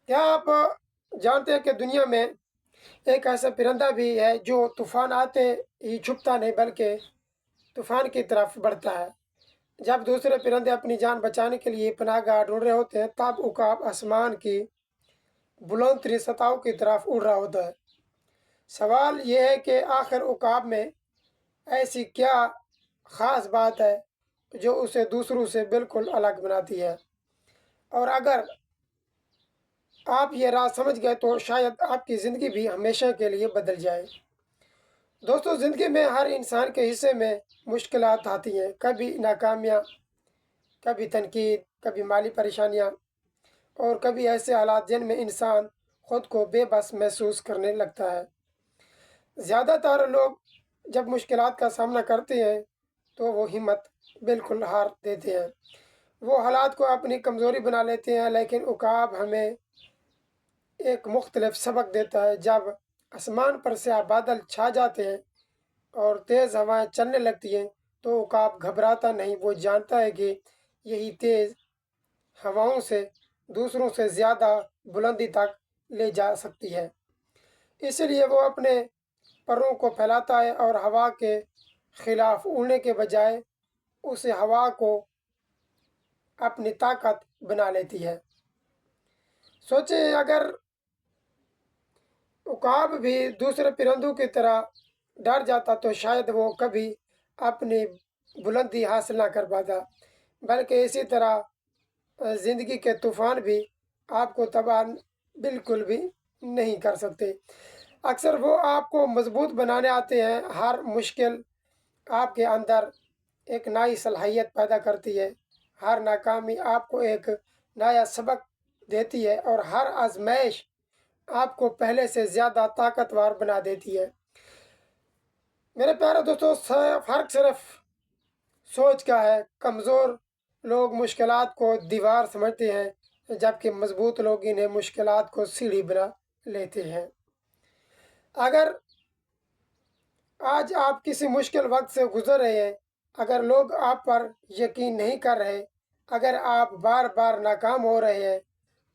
क्या आप जानते हैं कि दुनिया में एक ऐसा परिंदा भी है जो तूफान आते ही छुपता नहीं बल्कि तूफान की तरफ बढ़ता है। जब दूसरे परिंदे अपनी जान बचाने के लिए पनाहगाह ढूंढ रहे होते हैं तब उकाब आसमान की बुलंद सतहों की तरफ उड़ रहा होता है। सवाल यह है कि आखिर उकाब में ऐसी क्या खास बात है जो उसे दूसरों से बिल्कुल अलग बनाती है। और अगर आप ये राज समझ गए तो शायद आपकी ज़िंदगी भी हमेशा के लिए बदल जाए। दोस्तों, ज़िंदगी में हर इंसान के हिस्से में मुश्किलात आती हैं। कभी नाकामियाँ, कभी तनकीद, कभी माली परेशानियाँ और कभी ऐसे हालात जिनमें इंसान खुद को बेबस महसूस करने लगता है। ज़्यादातर लोग जब मुश्किलात का सामना करते हैं तो वो हिम्मत बिल्कुल हार देते हैं। वो हालात को अपनी कमज़ोरी बना लेते हैं, लेकिन उकाब हमें एक मुख्तलिफ सबक देता है। जब आसमान पर स्याह बादल छा जाते हैं और तेज़ हवाएं चलने लगती हैं तो उकाब घबराता नहीं। वो जानता है कि यही तेज़ हवाओं से दूसरों से ज़्यादा बुलंदी तक ले जा सकती है। इसलिए वो अपने परों को फैलाता है और हवा के खिलाफ उड़ने के बजाय उसे हवा को अपनी ताकत बना लेती है। सोचें, अगर उकाब भी दूसरे परिंदों की तरह डर जाता तो शायद वो कभी अपनी बुलंदी हासिल ना कर पाता। बल्कि इसी तरह ज़िंदगी के तूफान भी आपको तबाह बिल्कुल भी नहीं कर सकते। अक्सर वो आपको मजबूत बनाने आते हैं। हर मुश्किल आपके अंदर एक नई सलाहियत पैदा करती है। हर नाकामी आपको एक नया सबक देती है और हर आजमाइश आपको पहले से ज़्यादा ताकतवर बना देती है। मेरे प्यारे दोस्तों, फ़र्क सिर्फ सोच का है। कमज़ोर लोग मुश्किलात को दीवार समझते हैं जबकि मजबूत लोग इन्हें मुश्किलात को सीढ़ी बना लेते हैं। अगर आज आप किसी मुश्किल वक्त से गुजर रहे हैं, अगर लोग आप पर यकीन नहीं कर रहे, अगर आप बार बार नाकाम हो रहे हैं,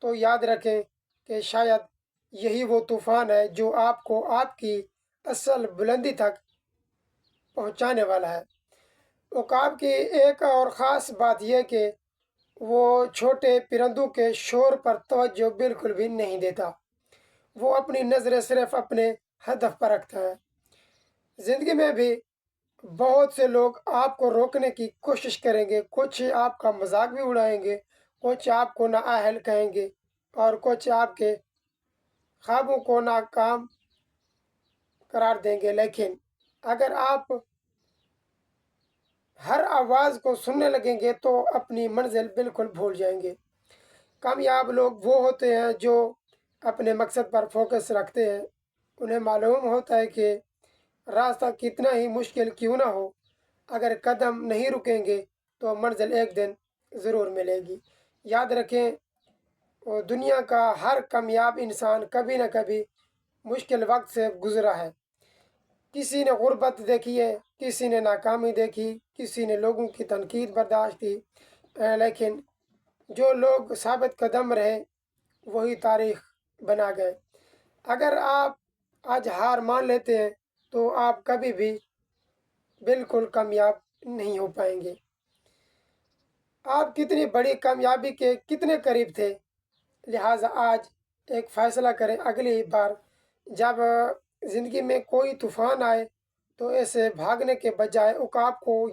तो याद रखें कि शायद यही वो तूफ़ान है जो आपको आपकी असल बुलंदी तक पहुंचाने वाला है। उकाब की एक और ख़ास बात यह कि वो छोटे परिंदों के शोर पर तवज्जो बिल्कुल भी नहीं देता। वो अपनी नज़रें सिर्फ अपने हदफ पर रखता है। ज़िंदगी में भी बहुत से लोग आपको रोकने की कोशिश करेंगे। कुछ आपका मजाक भी उड़ाएंगे, कुछ आपको नाअहल कहेंगे और कुछ आपके ख्वाबों को नाकाम करार देंगे। लेकिन अगर आप हर आवाज़ को सुनने लगेंगे तो अपनी मंजिल बिल्कुल भूल जाएंगे। कामयाब लोग वो होते हैं जो अपने मकसद पर फोकस रखते हैं। उन्हें मालूम होता है कि रास्ता कितना ही मुश्किल क्यों ना हो, अगर कदम नहीं रुकेंगे तो मंजिल एक दिन ज़रूर मिलेगी। याद रखें, वो दुनिया का हर कामयाब इंसान कभी न कभी मुश्किल वक्त से गुज़रा है। किसी ने गुर्बत देखी है, किसी ने नाकामी देखी, किसी ने लोगों की तनकीद बर्दाश्त की, लेकिन जो लोग साबित कदम रहे वही तारीख बना गए। अगर आप आज हार मान लेते हैं तो आप कभी भी बिल्कुल कामयाब नहीं हो पाएंगे। आप कितनी बड़ी कामयाबी के कितने करीब थे, लिहाजा आज एक फ़ैसला करें। अगली बार जब ज़िंदगी में कोई तूफ़ान आए तो ऐसे भागने के बजाय उकाब को